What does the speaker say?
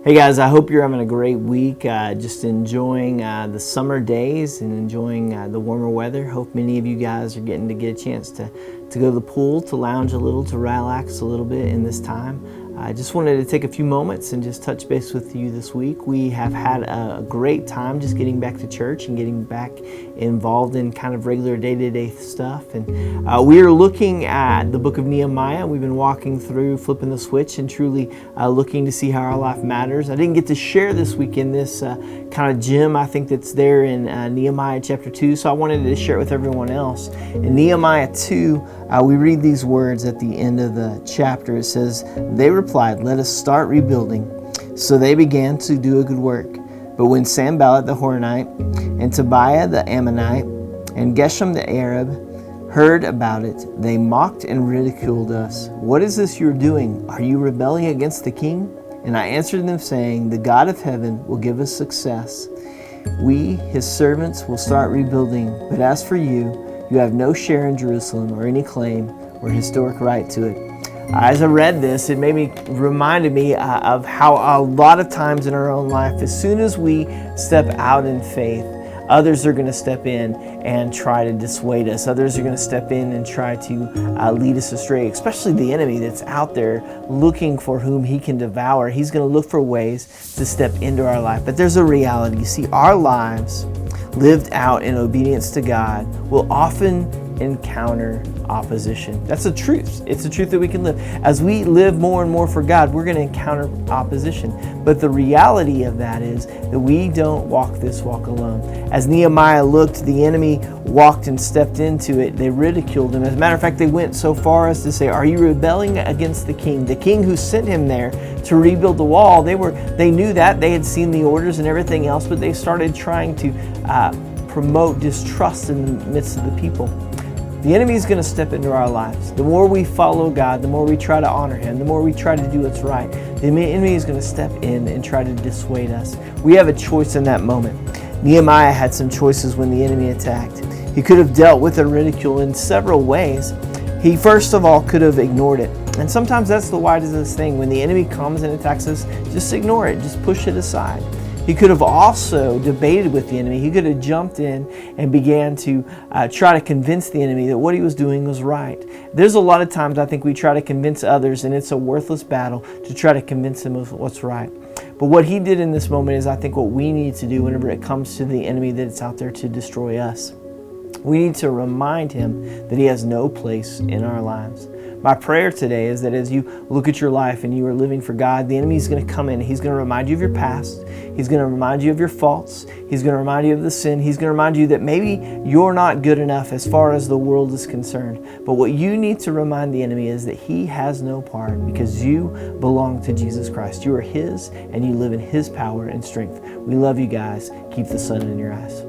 Hey guys, I hope you're having a great week, just enjoying the summer days and enjoying the warmer weather. Hope many of you guys are getting to get a chance to go to the pool, to lounge a little, to relax a little bit in this time. I just wanted to take a few moments and just touch base with you this week. We have had a great time just getting back to church and getting back involved in kind of regular day-to-day stuff. And we are looking at the book of Nehemiah. We've been walking through, flipping the switch, and truly looking to see how our life matters. I didn't get to share this week in this kind of gem, I think, that's there in Nehemiah chapter 2, so I wanted to share it with everyone else. In Nehemiah 2, we read these words at the end of the chapter. It says, "They replied, 'Let us start rebuilding.' So they began to do a good work. But when Sanballat the Horonite and Tobiah the Ammonite and Geshem the Arab heard about it, they mocked and ridiculed us. 'What is this you are doing? Are you rebelling against the king?' And I answered them, saying, 'The God of heaven will give us success. We, his servants, will start rebuilding. But as for you, you have no share in Jerusalem or any claim or historic right to it.'" As I read this, it reminded me of how a lot of times in our own life, as soon as we step out in faith, others are going to step in and try to dissuade us. Others are going to step in and try to lead us astray, especially the enemy that's out there looking for whom he can devour. He's going to look for ways to step into our life. But there's a reality. You see, our lives lived out in obedience to God will often encounter opposition. That's a truth. It's a truth that we can live. As we live more and more for God, we're going to encounter opposition. But the reality of that is that we don't walk this walk alone. As Nehemiah looked, the enemy walked and stepped into it. They ridiculed him. As a matter of fact, they went so far as to say, "Are you rebelling against the king who sent him there to rebuild the wall?" They knew that. They had seen the orders and everything else, but they started trying to promote distrust in the midst of the people. The enemy is going to step into our lives. The more we follow God, the more we try to honor Him, the more we try to do what's right, the enemy is going to step in and try to dissuade us. We have a choice in that moment. Nehemiah had some choices when the enemy attacked. He could have dealt with the ridicule in several ways. He first of all could have ignored it. And sometimes that's the wisest thing. When the enemy comes and attacks us, just ignore it. Just push it aside. He could have also debated with the enemy. He could have jumped in and began to try to convince the enemy that what he was doing was right. There's a lot of times I think we try to convince others, and it's a worthless battle to try to convince them of what's right. But what he did in this moment is I think what we need to do whenever it comes to the enemy that's out there to destroy us. We need to remind him that he has no place in our lives. My prayer today is that as you look at your life and you are living for God, the enemy is going to come in. He's going to remind you of your past. He's going to remind you of your faults. He's going to remind you of the sin. He's going to remind you that maybe you're not good enough as far as the world is concerned. But what you need to remind the enemy is that he has no part because you belong to Jesus Christ. You are his and you live in his power and strength. We love you guys. Keep the sun in your eyes.